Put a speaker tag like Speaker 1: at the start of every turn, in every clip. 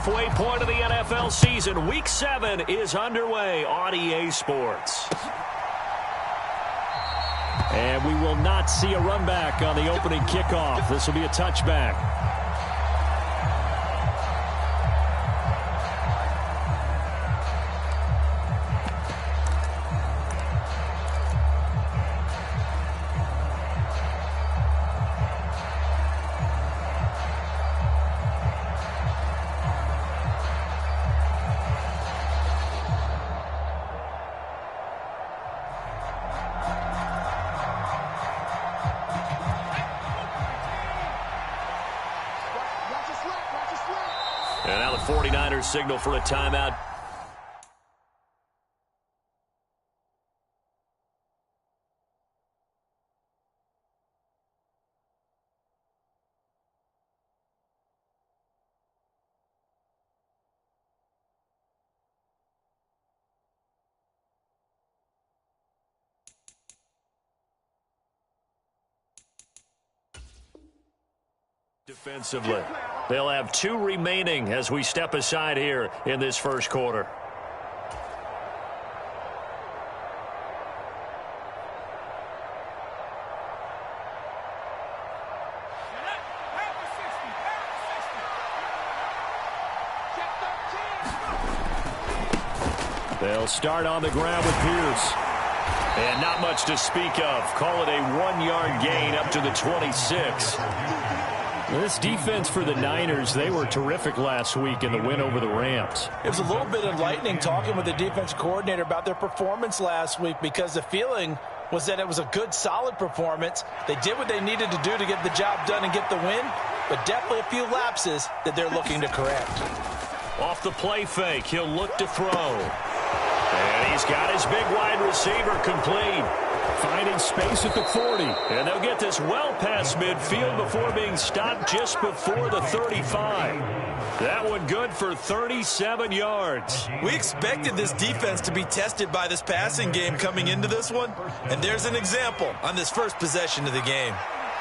Speaker 1: halfway point of the NFL season. Week 7 is underway on EA Sports. And we will not see a run back on the opening kickoff. This will be a touchback. And now the 49ers signal for a timeout. Defensively, they'll have 2 remaining as we step aside here in this first quarter. They'll start on the ground with Pierce. And not much to speak of. Call it a 1-yard gain up to the 26. This defense for the Niners, they were terrific last week in the win over the Rams.
Speaker 2: It was a little bit enlightening talking with the defense coordinator about their performance last week because the feeling was that it was a good, solid performance. They did what they needed to do to get the job done and get the win, but definitely a few lapses that they're looking to correct.
Speaker 1: Off the play fake, he'll look to throw. And he's got his big wide receiver complete. Finding space at the 40. And they'll get this well past midfield before being stopped just before the 35. That one good for 37 yards.
Speaker 3: We expected this defense to be tested by this passing game coming into this one. And there's an example on this first possession of the game.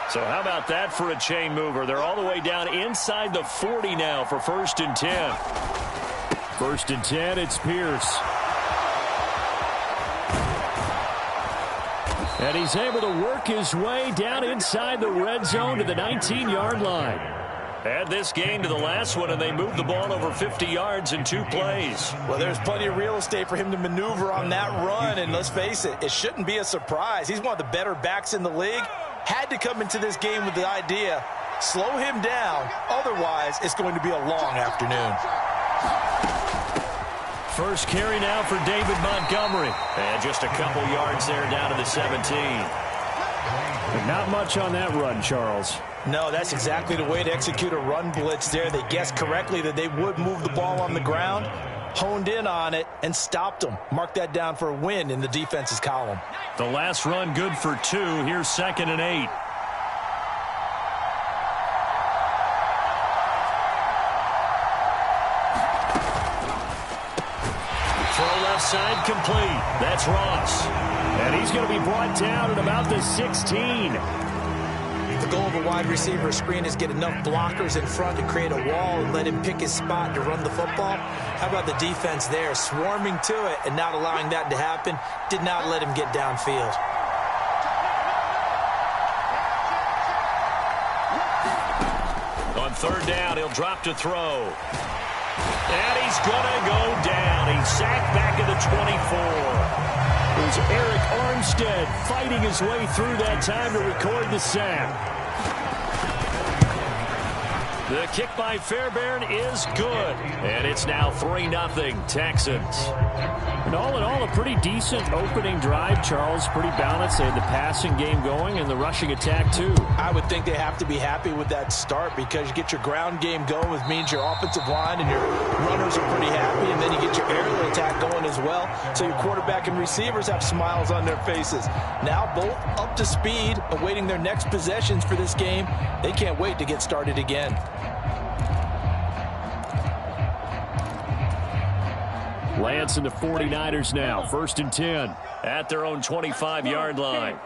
Speaker 1: So how about that for a chain mover? They're all the way down inside the 40 now for 1st and 10. 1st and 10, it's Pierce. And he's able to work his way down inside the red zone to the 19-yard line. Add this game to the last one, and they moved the ball over 50 yards in 2 plays.
Speaker 2: Well, there's plenty of real estate for him to maneuver on that run, and let's face it, it shouldn't be a surprise. He's one of the better backs in the league. Had to come into this game with the idea, slow him down, otherwise it's going to be a long afternoon.
Speaker 1: First carry now for David Montgomery. And just a couple yards there down to the 17.
Speaker 4: But not much on that run, Charles.
Speaker 2: No, that's exactly the way to execute a run blitz there. They guessed correctly that they would move the ball on the ground, honed in on it, and stopped them. Mark that down for a win in the defense's column.
Speaker 1: The last run good for 2. Here's 2nd and 8. Side complete. That's Ross. And he's going to be brought down at about the 16.
Speaker 2: The goal of a wide receiver screen is get enough blockers in front to create a wall and let him pick his spot to run the football. How about the defense there, swarming to it and not allowing that to happen? Did not let him get downfield.
Speaker 1: On 3rd down, he'll drop to throw. And he's going to go down. He's sacked back at the 24. There's Eric Armstead fighting his way through that time to record the sack. The kick by Fairbairn is good. And it's now 3-0 Texans.
Speaker 4: And all in all, a pretty decent opening drive, Charles. Pretty balanced. They had the passing game going and the rushing attack, too.
Speaker 2: I would think they have to be happy with that start because you get your ground game going, which means your offensive line and your runners are pretty happy, and then you get your aerial attack going as well. So your quarterback and receivers have smiles on their faces. Now both up to speed, awaiting their next possessions for this game. They can't wait to get started again.
Speaker 4: Lance and the 49ers now. 1st and 10.
Speaker 1: At their own 25-yard line.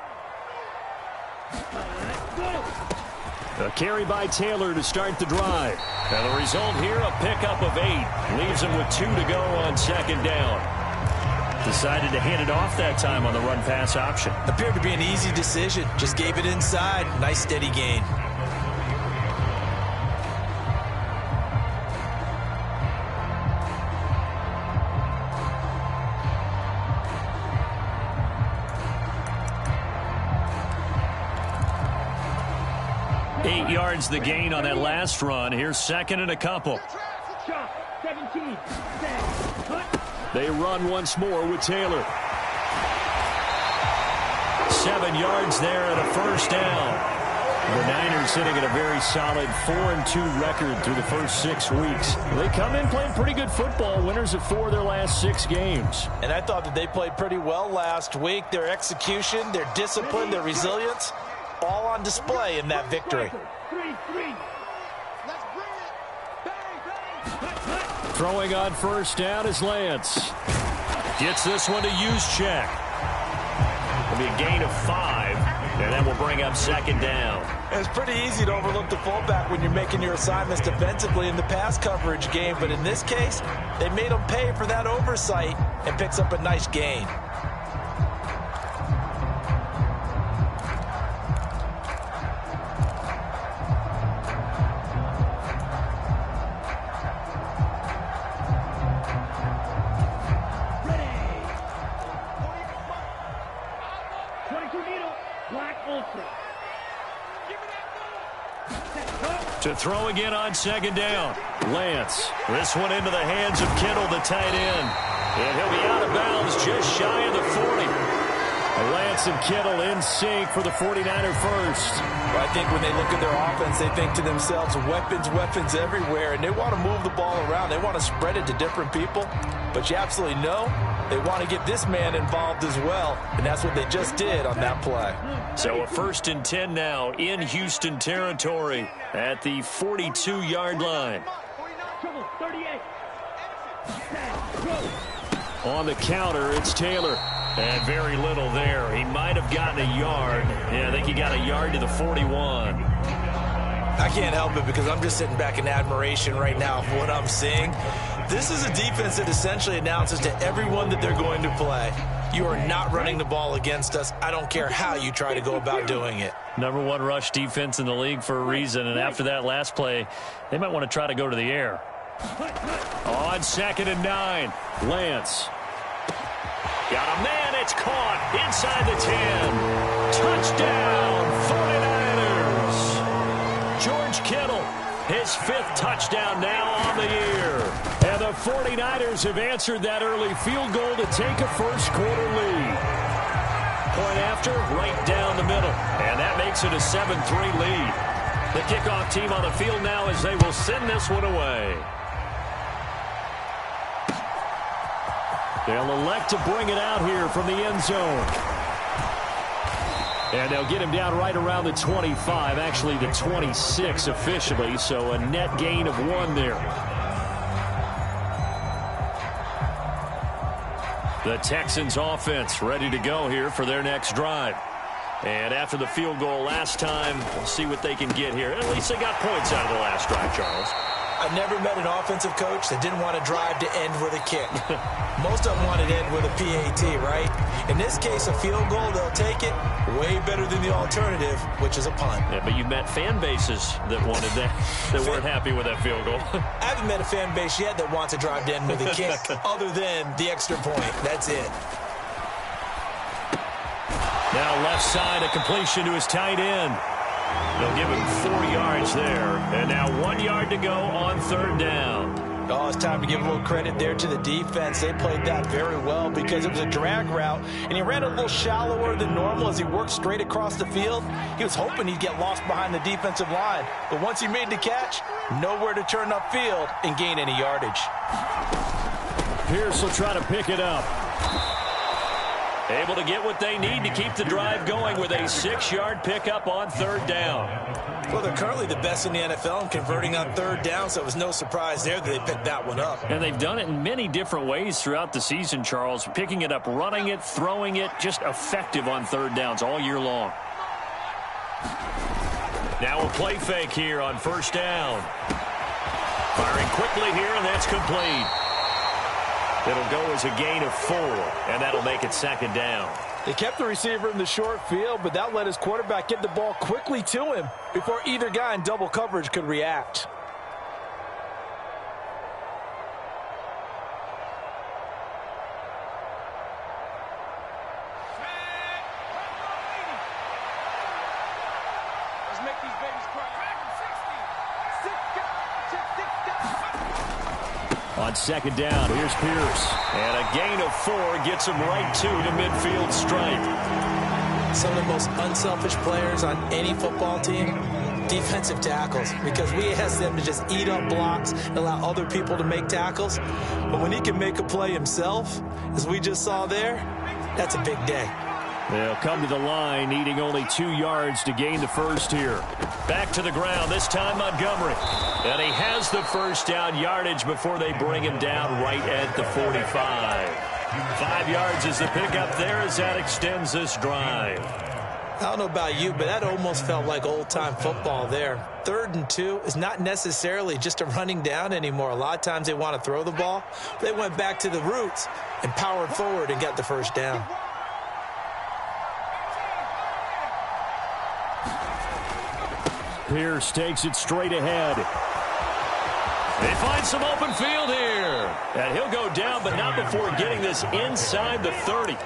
Speaker 1: A carry by Taylor to start the drive. And the result here, a pickup of 8. Leaves him with 2 to go on second down. Decided to hand it off that time on the run-pass option.
Speaker 2: Appeared to be an easy decision. Just gave it inside. Nice steady gain.
Speaker 1: Eight yards the gain on that last run. Here's second and a couple. They run once more with Taylor. 7 yards there and a first down. The Niners sitting at a very solid 4-2 record through the first 6 weeks. They come in playing pretty good football, winners of 4 of their last 6 games.
Speaker 2: And I thought that they played pretty well last week. Their execution, their discipline, their resilience, all on display in that victory.
Speaker 1: Throwing on first down is Lance. Gets this one to Juszczyk. It'll be a gain of 5, and that will bring up second down.
Speaker 2: It's pretty easy to overlook the fullback when you're making your assignments defensively in the pass coverage game, but in this case, they made him pay for that oversight and picks up a nice gain.
Speaker 1: To throw again on second down. Lance. This one into the hands of Kittle, the tight end. And he'll be out of bounds just shy of the 40. Lance and Kittle in sync for the 49er first.
Speaker 2: Well, I think when they look at their offense, they think to themselves, weapons everywhere, and they want to move the ball around. They want to spread it to different people. But you absolutely know they want to get this man involved as well, and that's what they just did on that play.
Speaker 1: So a 1st and 10 now in Houston territory at the 42-yard line. On the counter, it's Taylor. And very little there. He might have gotten a yard. Yeah, I think he got a yard to the 41.
Speaker 2: I can't help it because I'm just sitting back in admiration right now of what I'm seeing. This is a defense that essentially announces to everyone that they're going to play, you are not running the ball against us. I don't care how you try to go about doing it.
Speaker 1: Number 1 rush defense in the league for a reason. And after that last play, they might want to try to go to the air. On 2nd and 9, Lance. Got a man, it's caught inside the 10. Touchdown, 49ers. George Kittle, his 5th touchdown now on the year. And the 49ers have answered that early field goal to take a first-quarter lead. Point after, right down the middle. And that makes it a 7-3 lead. The kickoff team on the field now as they will send this one away. They'll elect to bring it out here from the end zone. And they'll get him down right around the 25, actually the 26 officially, so a net gain of 1 there. The Texans offense ready to go here for their next drive. And after the field goal last time, we'll see what they can get here. At least they got points out of the last drive, Charles.
Speaker 2: I've never met an offensive coach that didn't want to drive to end with a kick. Most of them want to end with a PAT, right? In this case, a field goal, they'll take it. Way better than the alternative, which is a punt.
Speaker 1: Yeah, but you met fan bases that wanted that, that weren't happy with that field goal.
Speaker 2: I haven't met a fan base yet that wants to drive to end with a kick other than the extra point. That's it.
Speaker 1: Now left side, a completion to his tight end. They'll give him 4 yards there. And now 1 yard to go on 3rd down.
Speaker 2: Oh, it's time to give a little credit there to the defense. They played that very well because it was a drag route, and he ran a little shallower than normal as he worked straight across the field. He was hoping he'd get lost behind the defensive line, but once he made the catch, nowhere to turn upfield and gain any yardage.
Speaker 1: Pierce will try to pick it up. Able to get what they need to keep the drive going with a 6-yard pickup on 3rd down.
Speaker 2: Well, they're currently the best in the NFL in converting on 3rd down, so it was no surprise there that they picked that one up.
Speaker 1: And they've done it in many different ways throughout the season, Charles. Picking it up, running it, throwing it, just effective on 3rd downs all year long. Now a play fake here on first down. Firing quickly here, and that's complete. It'll go as a gain of 4, and that'll make it second down.
Speaker 2: They kept the receiver in the short field, but that let his quarterback get the ball quickly to him before either guy in double coverage could react.
Speaker 4: On second down, here's Pierce.
Speaker 1: And a gain of 4 gets him right to the midfield stripe.
Speaker 2: Some of the most unselfish players on any football team, defensive tackles, because we ask them to just eat up blocks and allow other people to make tackles. But when he can make a play himself, as we just saw there, that's a big day.
Speaker 4: They'll come to the line, needing only 2 yards to gain the first here.
Speaker 1: Back to the ground, this time Montgomery. And he has the first down yardage before they bring him down right at the 45. 5 yards is the pickup there as that extends this drive.
Speaker 2: I don't know about you, but that almost felt like old-time football there. 3rd and 2 is not necessarily just a running down anymore. A lot of times they want to throw the ball. They went back to the roots and powered forward and got the first down.
Speaker 4: Pierce takes it straight ahead.
Speaker 1: They find some open field here. And he'll go down, but not before getting this inside the 30.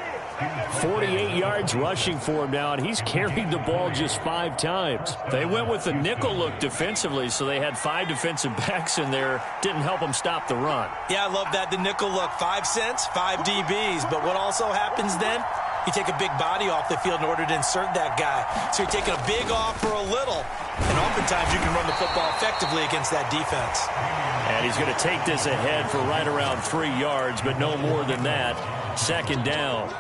Speaker 4: 48 yards rushing for him now, and he's carried the ball just 5 times.
Speaker 1: They went with the nickel look defensively, so they had 5 defensive backs in there. Didn't help them stop the run.
Speaker 2: Yeah, I love that, the nickel look. 5 cents, 5 DBs. But what also happens then? You take a big body off the field in order to insert that guy. So you're taking a big off for a little. And oftentimes you can run the football effectively against that defense.
Speaker 1: And he's going to take this ahead for right around 3 yards, but no more than that. Second down.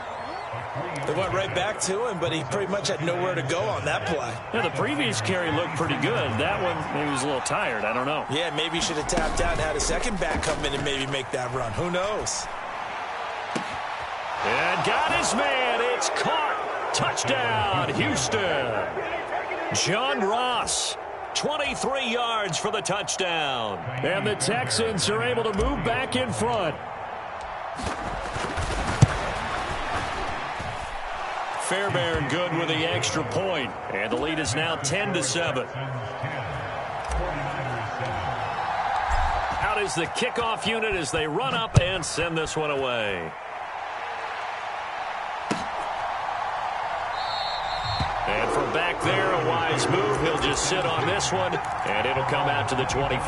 Speaker 2: They went right back to him, but he pretty much had nowhere to go on that play.
Speaker 1: Yeah, the previous carry looked pretty good. That one, maybe he was a little tired. I don't know.
Speaker 2: Yeah, maybe he should have tapped out and had a second back come in and maybe make that run. Who knows?
Speaker 1: And got his man. It's caught. Touchdown, Houston. John Ross, 23 yards for the touchdown.
Speaker 4: And the Texans are able to move back in front.
Speaker 1: Fairbairn good with the extra point. And the lead is now 10-7. Out is the kickoff unit as they run up and send this one away. And from back there, a wise move. He'll just sit on this one, and it'll come out to the 25.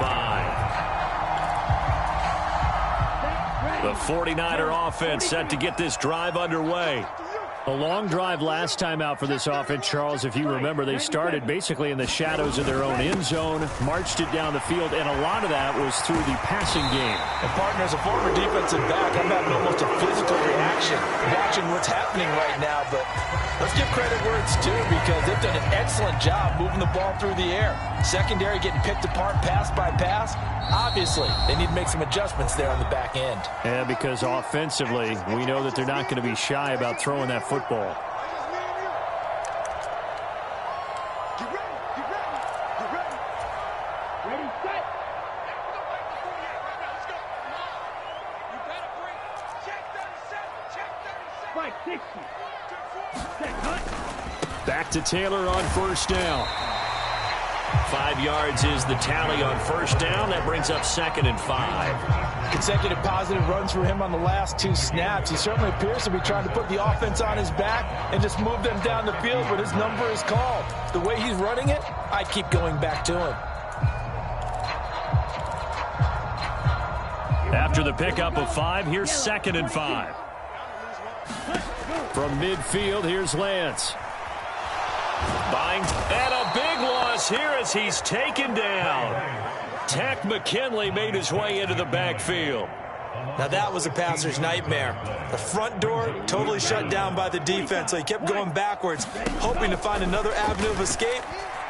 Speaker 1: The 49er offense set to get this drive underway.
Speaker 4: A long drive last time out for this offense, Charles. If you remember, they started basically in the shadows of their own end zone, marched it down the field, and a lot of that was through the passing game.
Speaker 2: And partner, as a former defensive back, I'm having almost a physical reaction watching what's happening right now. But let's give credit where it's due, because they've done an excellent job moving the ball through the air. Secondary getting picked apart pass by pass. Obviously, they need to make some adjustments there on the back end.
Speaker 4: Yeah, because offensively, we know that they're not going to be shy about throwing that football. Back to Taylor on first down.
Speaker 1: 5 yards is the tally on first down. That brings up 2nd and 5.
Speaker 2: Consecutive positive runs for him on the last 2 snaps. He certainly appears to be trying to put the offense on his back and just move them down the field, but his number is called. The way he's running it, I keep going back to him.
Speaker 1: After the pickup of 5, here's 2nd and 5.
Speaker 4: From midfield, here's Lance.
Speaker 1: Buying, and a big loss here as he's taken down. Tack McKinley made his way into the backfield.
Speaker 2: Now that was a passer's nightmare. The front door totally shut down by the defense, so he kept going backwards, hoping to find another avenue of escape.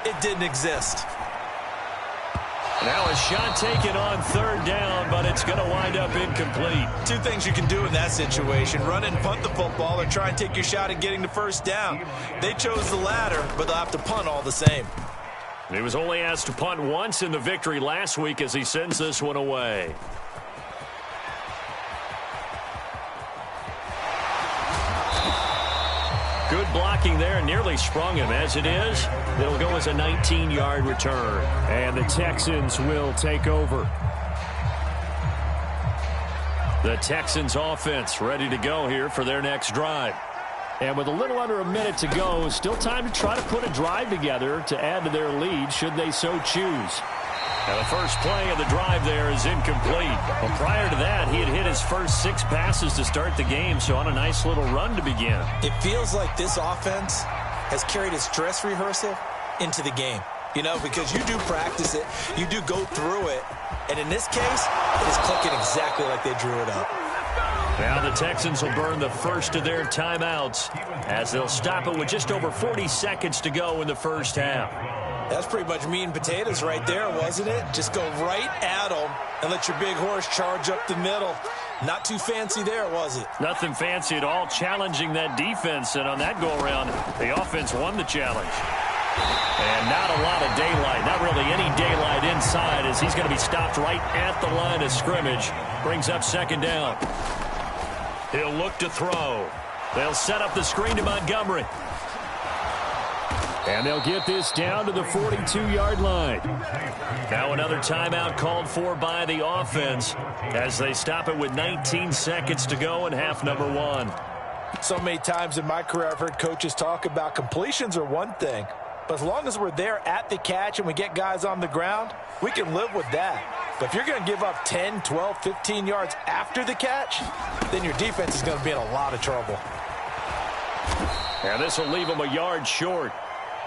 Speaker 2: It didn't exist.
Speaker 1: Now a shot taken on 3rd down, but it's going to wind up incomplete.
Speaker 3: 2 things you can do in that situation: run and punt the football, or try and take your shot at getting the first down. They chose the latter, but they'll have to punt all the same.
Speaker 1: He was only asked to punt once in the victory last week as he sends this one away. Good blocking there, nearly sprung him. As it is, it'll go as a 19-yard return.
Speaker 4: And the Texans will take over.
Speaker 1: The Texans offense ready to go here for their next drive.
Speaker 4: And with a little under a minute to go, still time to try to put a drive together to add to their lead should they so choose.
Speaker 1: Now the first play of the drive there is incomplete. But prior to that, he had hit his first 6 passes to start the game, so on a nice little run to begin.
Speaker 2: It feels like this offense has carried its dress rehearsal into the game. You know, because you do practice it, you do go through it, and in this case, it is clicking exactly like they drew it up.
Speaker 1: Now the Texans will burn the first of their timeouts as they'll stop it with just over 40 seconds to go in the first half.
Speaker 2: That's pretty much meat and potatoes right there, wasn't it? Just go right at them and let your big horse charge up the middle. Not too fancy there, was it?
Speaker 1: Nothing fancy at all, challenging that defense, and on that go-around, the offense won the challenge. And not a lot of daylight, not really any daylight inside as he's going to be stopped right at the line of scrimmage. Brings up second down. He'll look to throw. They'll set up the screen to Montgomery.
Speaker 4: And they'll get this down to the 42-yard line.
Speaker 1: Now another timeout called for by the offense as they stop it with 19 seconds to go in half number 1.
Speaker 2: So many times in my career I've heard coaches talk about completions are one thing, but as long as we're there at the catch and we get guys on the ground, we can live with that. But if you're going to give up 10, 12, 15 yards after the catch, then your defense is going to be in a lot of trouble.
Speaker 1: And this will leave them a yard short.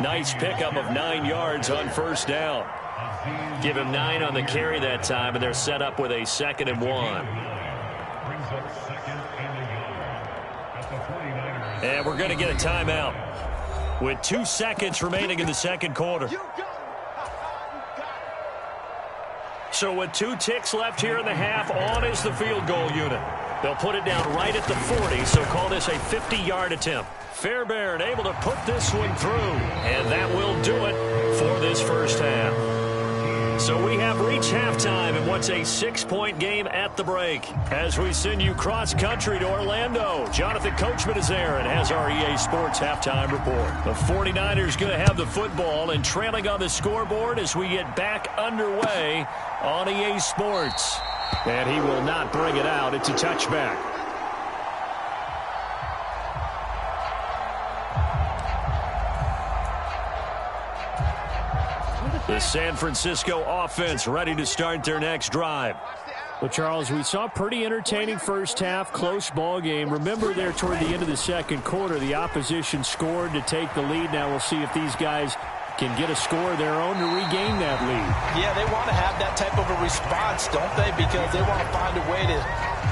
Speaker 1: Nice pickup of 9 yards on first down. Give him 9 on the carry that time, and they're set up with a 2nd and 1. And we're going to get a timeout with 2 seconds remaining in the second quarter. So with 2 ticks left here in the half, on is the field goal unit. They'll put it down right at the 40, so call this a 50-yard attempt. Fairbairn able to put this one through, and that will do it for this first half. So we have reached halftime in what's a 6-point game at the break. As we send you cross-country to Orlando, Jonathan Coachman is there and has our EA Sports halftime report. The 49ers going to have the football and trailing on the scoreboard as we get back underway on EA Sports.
Speaker 4: And he will not bring it out. It's a touchback.
Speaker 1: The San Francisco offense ready to start their next drive.
Speaker 4: Well, Charles, we saw a pretty entertaining first half, close ball game. Remember there toward the end of the second quarter, the opposition scored to take the lead. Now we'll see if these guys can get a score of their own to regain that lead.
Speaker 2: Yeah, they want to have that type of a response, don't they? Because they want to find a way to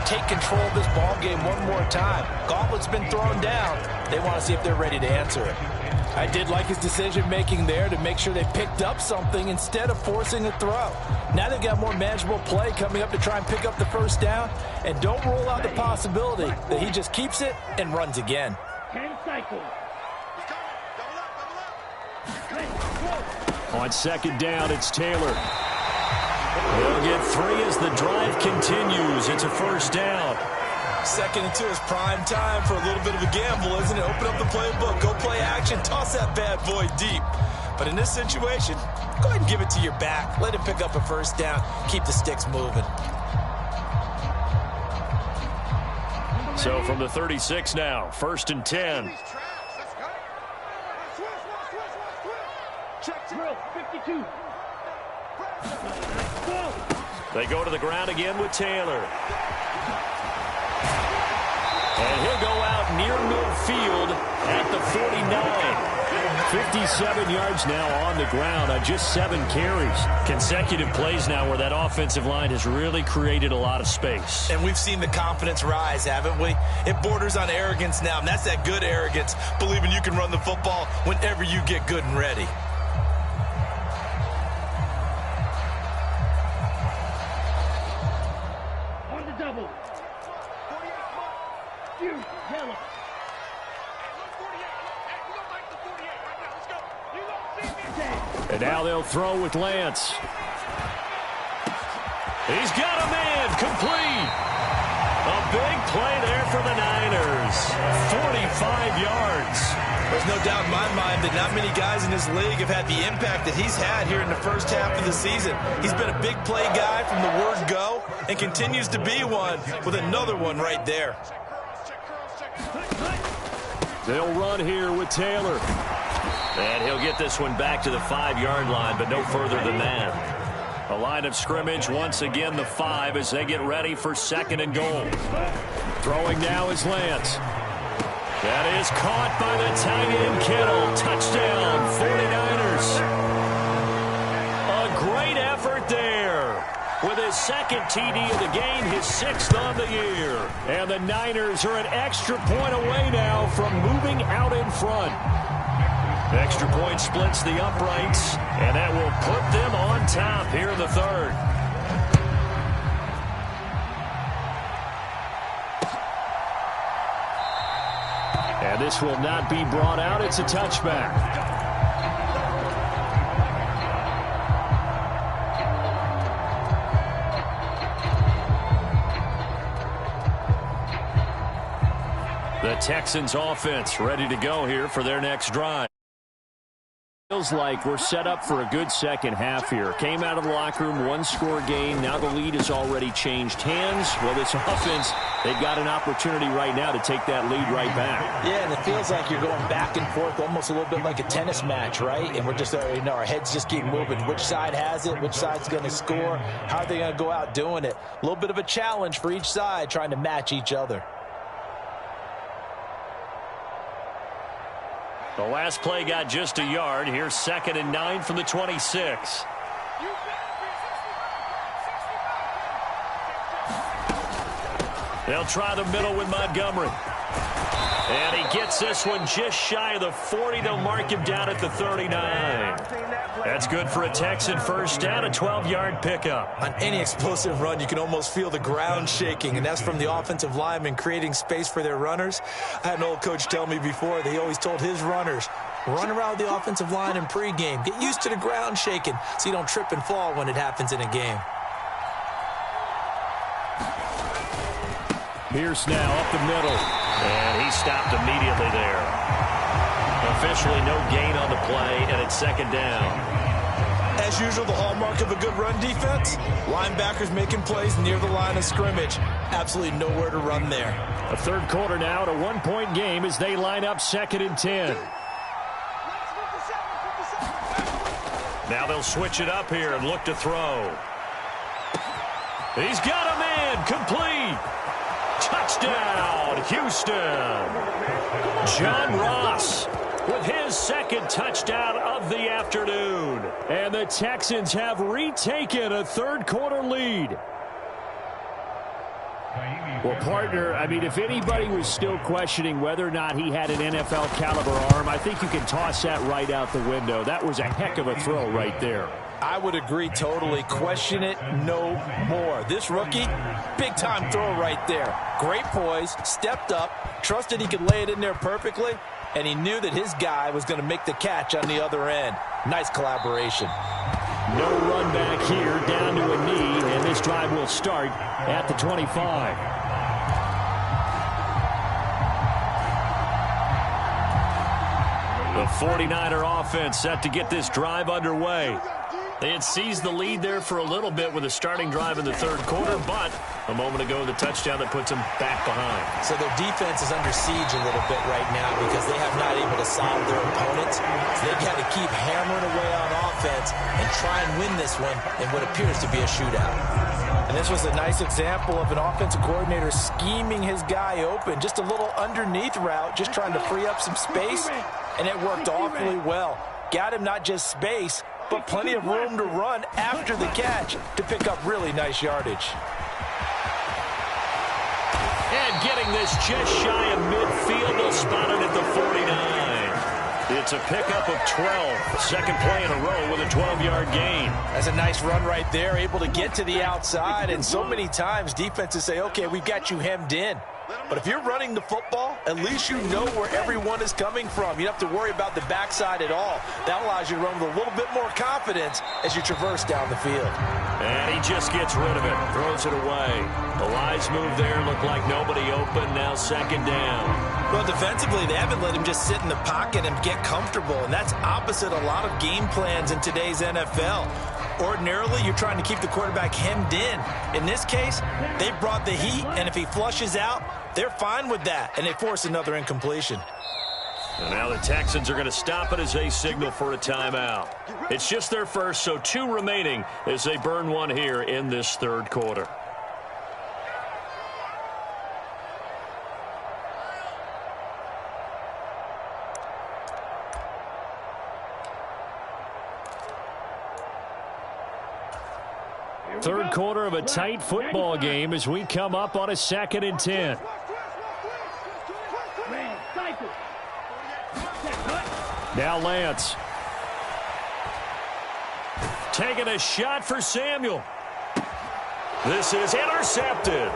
Speaker 2: take control of this ball game one more time. Gauntlet's been thrown down. They want to see if they're ready to answer it. I did like his decision-making there to make sure they picked up something instead of forcing a throw. Now they've got more manageable play coming up to try and pick up the first down. And don't rule out the possibility that he just keeps it and runs again.
Speaker 5: 10 cycles.
Speaker 4: On second down, it's Taylor.
Speaker 1: They'll get 3 as the drive continues. It's a first down.
Speaker 3: 2nd and 2 is prime time for a little bit of a gamble, isn't it? Open up the playbook, go play action, toss that bad boy deep. But in this situation, go ahead and give it to your back. Let him pick up a first down. Keep the sticks moving.
Speaker 1: So from the 36 now, 1st and 10.
Speaker 5: Drill, 52.
Speaker 1: They go to the ground again with Taylor. And he'll go out near midfield at the 49.
Speaker 4: 57 yards now on the ground on just 7 carries.
Speaker 1: Consecutive plays now where that offensive line has really created a lot of space.
Speaker 3: And we've seen the confidence rise, haven't we? It borders on arrogance now, and that's that good arrogance, believing you can run the football whenever you get good and ready.
Speaker 5: On the double. Yellow.
Speaker 4: And now they'll throw with Lance.
Speaker 1: He's got a man, complete. A big play there for the Niners. 45 yards.
Speaker 3: There's no doubt in my mind that not many guys in this league have had the impact that he's had here in the first half of the season. He's been a big play guy from the word go and continues to be one with another one right there.
Speaker 4: They'll run here with Taylor.
Speaker 1: And he'll get this one back to the 5-yard line, but no further than that.
Speaker 4: A line of scrimmage, once again the 5 as they get ready for 2nd and goal. Throwing now is Lance. That is caught by the tight end Kittle. Touchdown, 49ers. A great effort there. With his 2nd TD of the game, his 6th on the year. And the Niners are an extra point away now from moving out in front. Extra point splits the uprights, and that will put them on top here in the 3rd. And this will not be brought out. It's a touchback. The Texans offense ready to go here for their next drive. Feels like we're set up for a good second half here. Came out of the locker room, 1-score game. Now the lead has already changed hands. Well, this offense, they've got an opportunity right now to take that lead right back.
Speaker 2: Yeah, and it feels like you're going back and forth almost a little bit like a tennis match, right? And we're just, our heads just keep moving. Which side has it? Which side's going to score? How are they going to go out doing it? A little bit of a challenge for each side trying to match each other.
Speaker 4: The last play got just a yard. Here's 2nd and 9 from the 26. They'll try the middle with Montgomery. And he gets this one just shy of the 40. They'll mark him down at the 39. That's good for a Texan first down, a 12-yard pickup.
Speaker 3: On any explosive run, you can almost feel the ground shaking, and that's from the offensive linemen creating space for their runners. I had an old coach tell me before that he always told his runners, run around the offensive line in pregame. Get used to the ground shaking so you don't trip and fall when it happens in a game.
Speaker 4: Pierce now up the middle.
Speaker 1: And he stopped immediately there. Officially no gain on the play, and it's 2nd down.
Speaker 3: As usual, the hallmark of a good run defense, linebackers making plays near the line of scrimmage. Absolutely nowhere to run there.
Speaker 4: A 3rd quarter now at a 1-point game as they line up 2nd and 10.
Speaker 1: Now they'll switch it up here and look to throw. He's got a man, complete. Touchdown, Houston. John Ross with his 2nd touchdown of the afternoon.
Speaker 4: And the Texans have retaken a 3rd quarter lead. Well, partner, I mean, if anybody was still questioning whether or not he had an NFL caliber arm, I think you can toss that right out the window. That was a heck of a throw right there.
Speaker 2: I would agree totally. Question it no more. This rookie, big-time throw right there. Great poise, stepped up, trusted he could lay it in there perfectly, and he knew that his guy was going to make the catch on the other end. Nice collaboration.
Speaker 4: No run back here, down to a knee, and this drive will start at the 25. The 49er offense set to get this drive underway. They had seized the lead there for a little bit with a starting drive in the 3rd quarter, but a moment ago the touchdown that puts them back behind.
Speaker 2: So their defense is under siege a little bit right now because they have not able to solve their opponents. So they've got to keep hammering away on offense and try and win this one in what appears to be a shootout. And this was a nice example of an offensive coordinator scheming his guy open. Just a little underneath route, just trying to free up some space, and it worked awfully well. Got him not just space, but plenty of room to run after the catch to pick up really nice yardage.
Speaker 1: And getting this just shy of midfield, they'll spot it at the 49. It's a pickup of 12. Second play in a row with a 12-yard gain.
Speaker 2: That's a nice run right there, able to get to the outside. And so many times defenses say, okay, we've got you hemmed in. But if you're running the football, at least you know where everyone is coming from. You don't have to worry about the backside at all. That allows you to run with a little bit more confidence as you traverse down the field.
Speaker 1: And he just gets rid of it, throws it away. The wise move there, looked like nobody open, now second down.
Speaker 2: Well, defensively, they haven't let him just sit in the pocket and get comfortable, and that's opposite a lot of game plans in today's NFL. Ordinarily, you're trying to keep the quarterback hemmed in. In this case, they brought the heat, and if he flushes out, they're fine with that, and they force another incompletion.
Speaker 1: And now the Texans are going to stop it as they signal for a timeout. It's just their first, so 2 remaining as they burn one here in this third quarter.
Speaker 4: Third quarter of a tight football game as we come up on a 2nd and 10. Now Lance. Taking a shot for Samuel.
Speaker 1: This is intercepted.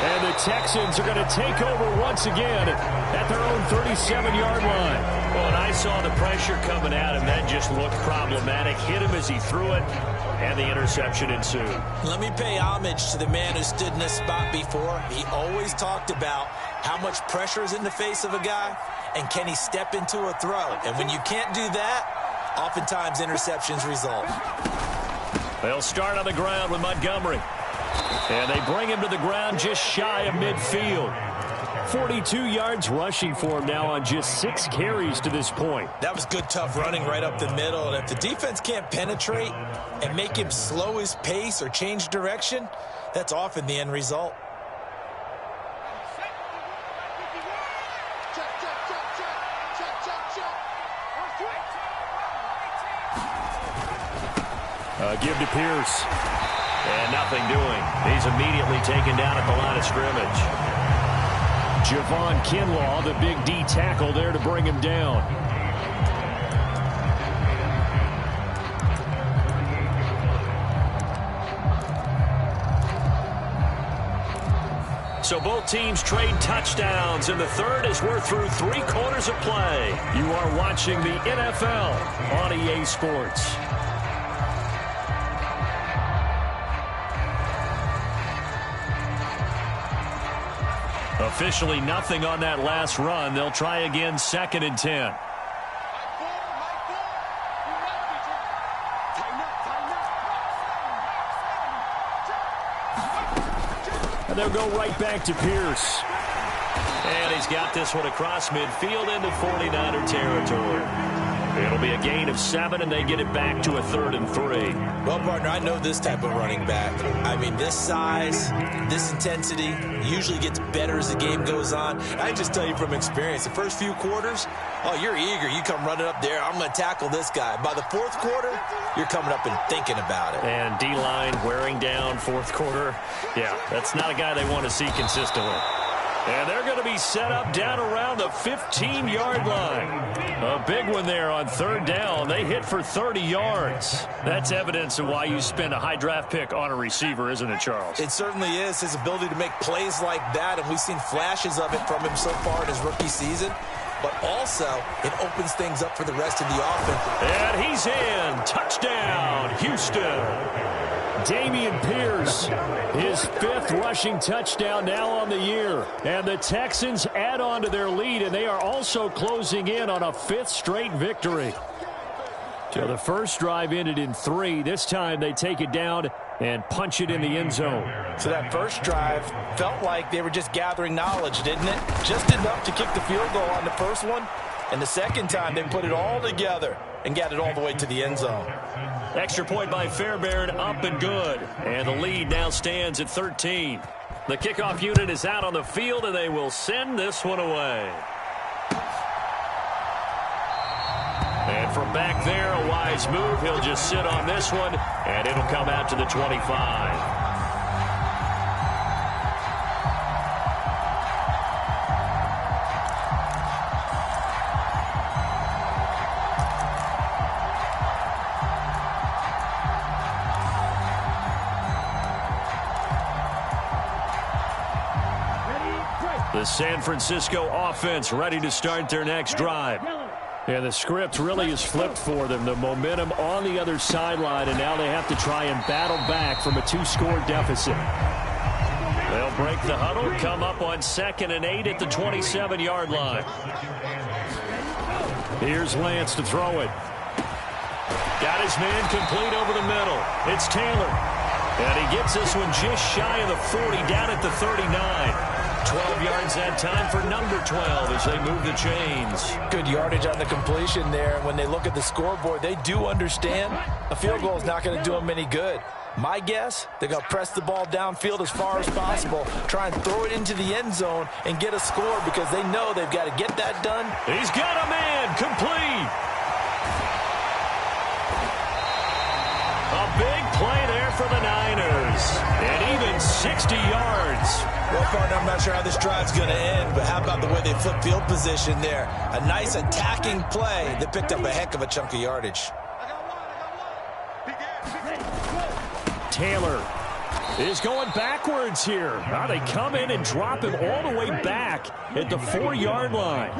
Speaker 4: And the Texans are going to take over once again at their own 37-yard line.
Speaker 1: Well, and I saw the pressure coming at him. That just looked problematic. Hit him as he threw it, and the interception ensued.
Speaker 2: Let me pay homage to the man who stood in this spot before. He always talked about how much pressure is in the face of a guy, and can he step into a throw. And when you can't do that, oftentimes interceptions result.
Speaker 1: They'll start on the ground with Montgomery. And they bring him to the ground just shy of midfield.
Speaker 4: 42 yards rushing for him now on just 6 carries to this point.
Speaker 2: That was good, tough running right up the middle. And if the defense can't penetrate and make him slow his pace or change direction, that's often the end result.
Speaker 4: Give to Pierce.
Speaker 1: And nothing doing. He's immediately taken down at the line of scrimmage.
Speaker 4: Javon Kinlaw, the big D tackle there to bring him down.
Speaker 1: So both teams trade touchdowns, and the third as we're through 3 quarters of play.
Speaker 4: You are watching the NFL on EA Sports.
Speaker 1: Officially nothing on that last run. They'll try again, 2nd and 10.
Speaker 4: And they'll go right back to Pierce.
Speaker 1: And he's got this one across midfield into 49er territory. It'll be a gain of 7, and they get it back to a 3rd and 3.
Speaker 2: Well, partner, I know this type of running back. I mean, this size, this intensity usually gets better as the game goes on. I just tell you from experience, the first few quarters, oh, you're eager. You come running up there, I'm going to tackle this guy. By the 4th quarter, you're coming up and thinking about it.
Speaker 1: And D-line wearing down 4th quarter. Yeah, that's not a guy they want to see consistently. And they're going to be set up down around the 15-yard line. A big one there on 3rd down. They hit for 30 yards. That's evidence of why you spend a high draft pick on a receiver, isn't it, Charles?
Speaker 2: It certainly is. His ability to make plays like that, and we've seen flashes of it from him so far in his rookie season. But also, it opens things up for the rest of the offense.
Speaker 1: And he's in. Touchdown, Houston.
Speaker 4: Dameon Pierce, his 5th rushing touchdown now on the year. And the Texans add on to their lead, and they are also closing in on a 5th straight victory. So the first drive ended in 3. This time they take it down and punch it in the end zone.
Speaker 2: So that first drive felt like they were just gathering knowledge, didn't it? Just enough to kick the field goal on the first one. And the second time they put it all together and got it all the way to the end zone.
Speaker 1: Extra point by Fairbairn, up and good. And the lead now stands at 13. The kickoff unit is out on the field, and they will send this one away. And from back there, a wise move. He'll just sit on this one, and it'll come out to the 25. The San Francisco offense ready to start their next drive.
Speaker 4: And the script really is flipped for them. The momentum on the other sideline, and now they have to try and battle back from a 2-score deficit.
Speaker 1: They'll break the huddle, come up on 2nd and 8 at the 27-yard line.
Speaker 4: Here's Lance to throw it.
Speaker 1: Got his man complete over the middle. It's Taylor. And he gets this one just shy of the 40, down at the 39. 12 yards that time for number 12 as they move the chains.
Speaker 2: Good yardage on the completion there. When they look at the scoreboard, they do understand a field goal is not going to do them any good. My guess, they're going to press the ball downfield as far as possible, try and throw it into the end zone and get a score because they know they've got to get that done.
Speaker 1: He's got a man complete. A big play there for the Niners. And even 60 yards.
Speaker 3: Well, partner, I'm not sure how this drive's going to end, but how about the way they flip field position there? A nice attacking play that picked up a heck of a chunk of yardage.
Speaker 4: Taylor is going backwards here. Now they come in and drop him all the way back at the 4-yard line.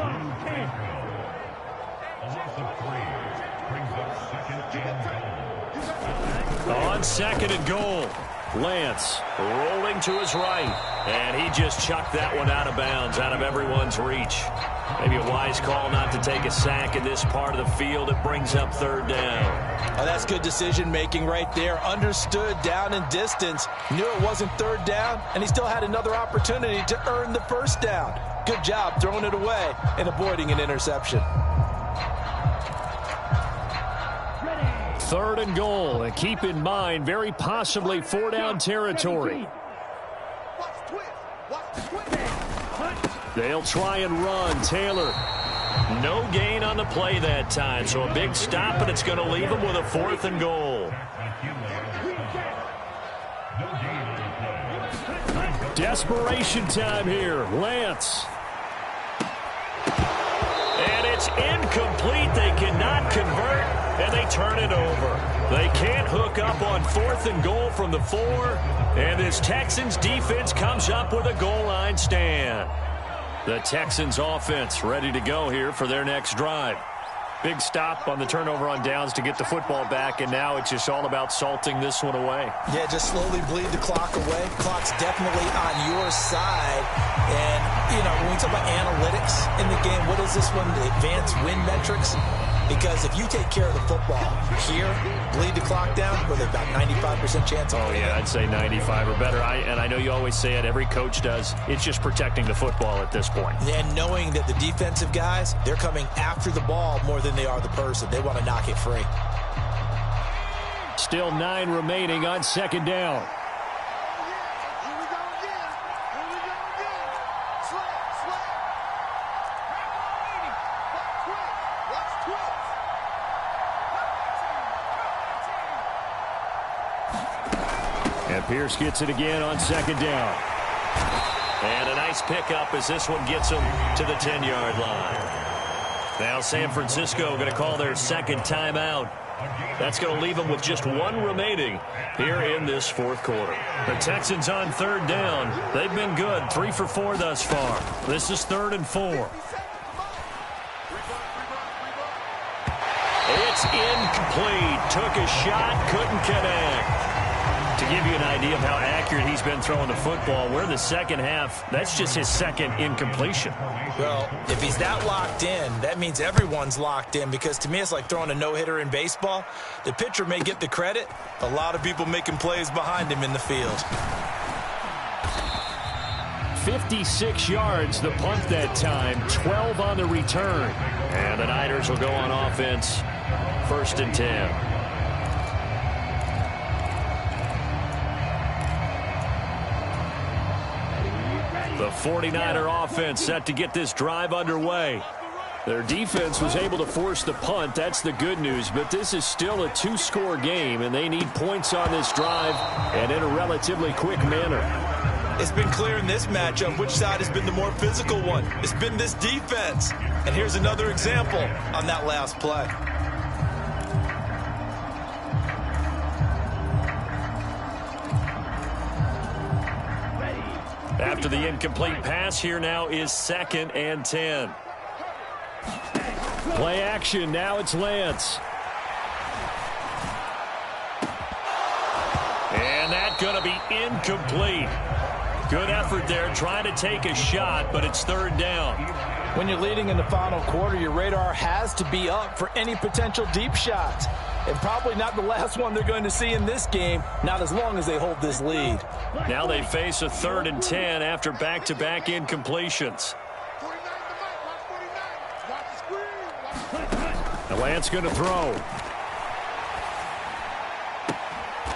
Speaker 4: On 2nd and goal. Lance rolling to his right, and he just chucked that one out of bounds, out of everyone's reach. Maybe a wise call not to take a sack in this part of the field. It brings up 3rd down.
Speaker 2: Oh, that's good decision-making right there. Understood down and distance. Knew it wasn't 3rd down, and he still had another opportunity to earn the 1st down. Good job throwing it away and avoiding an interception.
Speaker 4: 3rd and goal, and keep in mind, very possibly 4-down territory. They'll try and run. Taylor.
Speaker 1: No gain on the play that time, so a big stop, and it's going to leave them with a 4th and goal.
Speaker 4: Desperation time here. Lance.
Speaker 1: And it's incomplete. They cannot convert, and they turn it over. They can't hook up on 4th and goal from the 4, and this Texans defense comes up with a goal line stand. The Texans offense ready to go here for their next drive. Big stop on the turnover on downs to get the football back, and now it's just all about salting this one away.
Speaker 2: Yeah, just slowly bleed the clock away. Clock's definitely on your side. And, you know, when we talk about analytics in the game, what is this one? The advanced win metrics? Because if you take care of the football here, bleed the clock down, with about 95% chance of
Speaker 4: Oh, yeah, I'd say 95 or better. And I know you always say it, every coach does. It's just protecting the football at this point.
Speaker 2: And knowing that the defensive guys, they're coming after the ball more than they are the person. They want to knock it free.
Speaker 4: Still 9 remaining on 2nd down. And Pierce gets it again on 2nd down.
Speaker 1: And a nice pickup as this one gets them to the 10-yard line. Now San Francisco going to call their 2nd timeout. That's going to leave them with just 1 remaining here in this 4th quarter. The Texans on 3rd down. They've been good, 3 for 4 thus far. This is 3rd and 4. It's incomplete. Took a shot, couldn't connect. To give you an idea of how accurate he's been throwing the football, we're in the 2nd half. That's just his 2nd incompletion.
Speaker 2: Well, if he's that locked in, that means everyone's locked in, because to me it's like throwing a no-hitter in baseball. The pitcher may get the credit. A lot of people making plays behind him in the field.
Speaker 4: 56 yards the punt that time, 12 on the return.
Speaker 1: And the Niners will go on offense, 1st and 10. The 49er offense set to get this drive underway.
Speaker 4: Their defense was able to force the punt. That's the good news. But this is still a 2-score game, and they need points on this drive and in a relatively quick manner.
Speaker 3: It's been clear in this matchup which side has been the more physical one. It's been this defense. And here's another example on that last play.
Speaker 1: After the incomplete pass, here now is 2nd and 10.
Speaker 4: Play action. Now it's Lance.
Speaker 1: And that's going to be incomplete. Good effort there trying to take a shot, but it's 3rd down.
Speaker 2: When you're leading in the final quarter, your radar has to be up for any potential deep shots. And probably not the last one they're going to see in this game, not as long as they hold this lead.
Speaker 1: Now they face a 3rd and 10 after back-to-back incompletions.
Speaker 4: The Lance going to throw.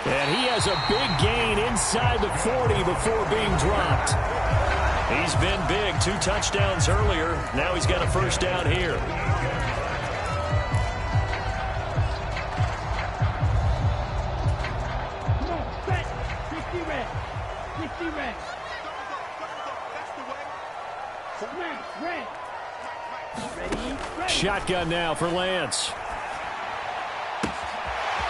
Speaker 4: And he has a big gain inside the 40 before being dropped.
Speaker 1: He's been big. 2 touchdowns earlier. Now he's got a 1st down here.
Speaker 5: Come on, set. 60 red. 60 red. Smash, red. Ready.
Speaker 4: Shotgun now for Lance.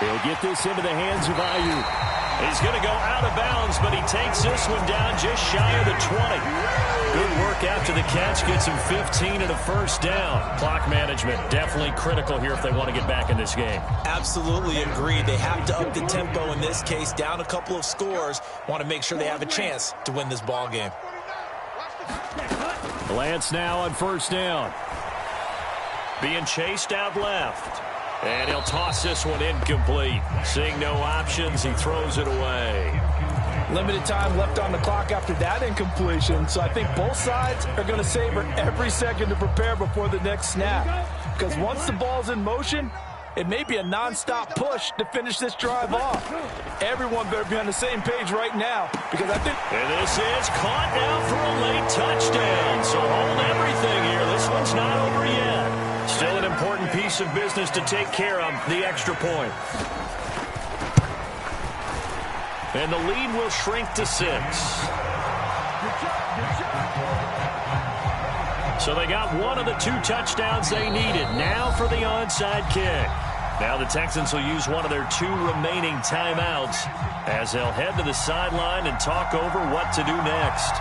Speaker 4: He'll get this into the hands of Ayuk.
Speaker 1: He's going to go out of bounds, but he takes this one down just shy of the 20. Good work after the catch. Gets him 15 and a 1st down. Clock management definitely critical here if they want to get back in this game.
Speaker 2: Absolutely agreed. They have to up the tempo in this case. Down a couple of scores. Want to make sure they have a chance to win this ball game.
Speaker 4: Lance now on 1st down.
Speaker 1: Being chased out left. And he'll toss this one incomplete. Seeing no options, he throws it away.
Speaker 2: Limited time left on the clock after that incompletion, so I think both sides are going to savor every second to prepare before the next snap. Because once the ball's in motion, it may be a non-stop push to finish this drive off. Everyone better be on the same page right now, because I think...
Speaker 1: And this is caught now for a late touchdown. So hold everything here. This one's not over yet. Still an important piece of business to take care of, the extra point. And the lead will shrink to 6. So they got one of the 2 touchdowns they needed. Now for the onside kick. Now the Texans will use one of their 2 remaining timeouts as they'll head to the sideline and talk over what to do next.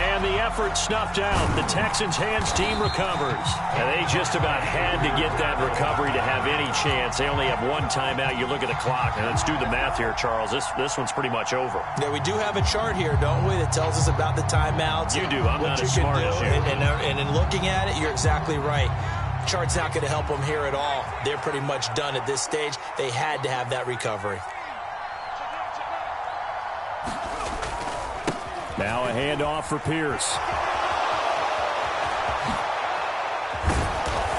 Speaker 1: And the effort snuffed out. The Texans' hands team recovers. And they just about had to get that recovery to have any chance. They only have 1 timeout. You look at the clock, and let's do the math here, Charles. This one's pretty much over.
Speaker 2: Yeah, we do have a chart here, don't we, that tells us about the timeouts.
Speaker 1: You do. I'm not as smart as you.
Speaker 2: And in looking at it, you're exactly right. Chart's not going to help them here at all. They're pretty much done at this stage. They had to have that recovery.
Speaker 4: Now a handoff for Pierce.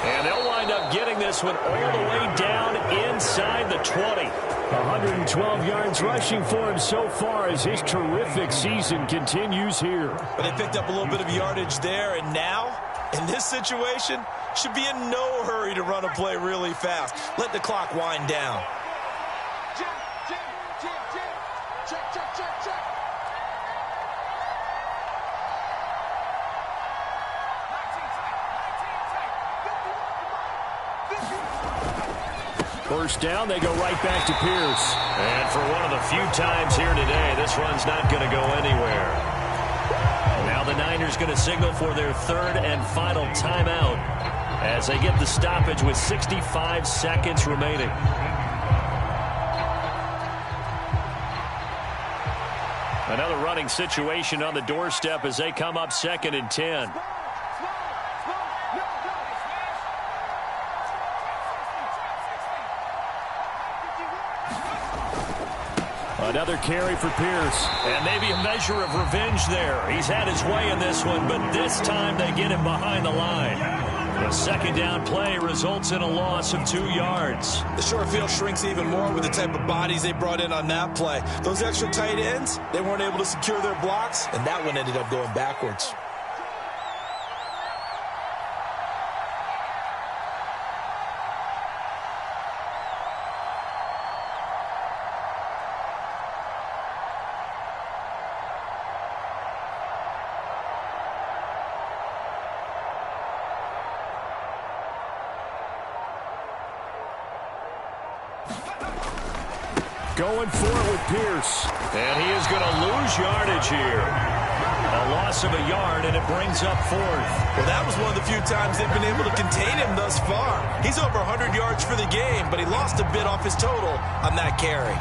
Speaker 1: And they'll wind up getting this one all the way down inside the 20.
Speaker 4: 112 yards rushing for him so far as his terrific season continues here.
Speaker 2: But they picked up a little bit of yardage there, and now, in this situation, should be in no hurry to run a play really fast. Let the clock wind down.
Speaker 4: First down, they go right back to Pierce.
Speaker 1: And for one of the few times here today, this run's not going to go anywhere. Now the Niners going to signal for their 3rd and final timeout as they get the stoppage with 65 seconds remaining. Another running situation on the doorstep as they come up 2nd and 10.
Speaker 4: Another carry for Pierce.
Speaker 1: And maybe a measure of revenge there. He's had his way in this one, but this time they get him behind the line. The 2nd down play results in a loss of 2 yards.
Speaker 2: The short field shrinks even more with the type of bodies they brought in on that play. Those extra tight ends, they weren't able to secure their blocks, and that one ended up going backwards.
Speaker 4: going for it with Pierce.
Speaker 1: And he is going to lose yardage here. A loss of a yard, and it brings up 4th.
Speaker 3: Well, that was one of the few times they've been able to contain him thus far. He's over 100 yards for the game, but he lost a bit off his total on that carry.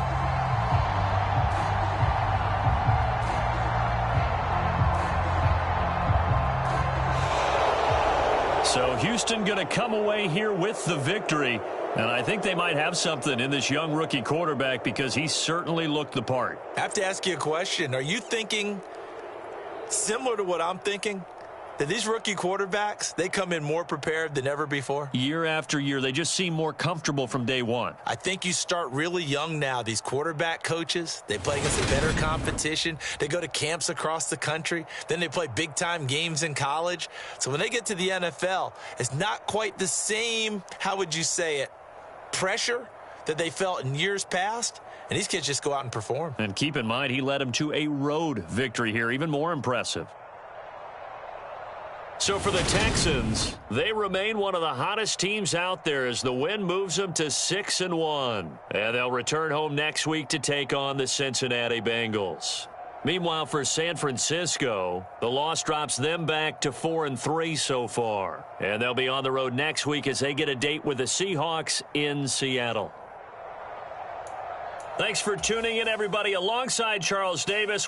Speaker 1: So Houston going to come away here with the victory. And I think they might have something in this young rookie quarterback because he certainly looked the part.
Speaker 3: I have to ask you a question. Are you thinking similar to what I'm thinking? That these rookie quarterbacks, they come in more prepared than ever before?
Speaker 1: Year after year, they just seem more comfortable from day one.
Speaker 3: I think you start really young now. These quarterback coaches, they play against a better competition. They go to camps across the country. Then they play big-time games in college. So when they get to the NFL, it's not quite the same, how would you say it, pressure that they felt in years past. And these kids just go out and perform.
Speaker 1: And keep in mind, he led them to a road victory here, even more impressive. So for the Texans, they remain one of the hottest teams out there as the win moves them to 6-1. And they'll return home next week to take on the Cincinnati Bengals. Meanwhile, for San Francisco, the loss drops them back to 4-3 so far. And they'll be on the road next week as they get a date with the Seahawks in Seattle. Thanks for tuning in, everybody. Alongside Charles Davis.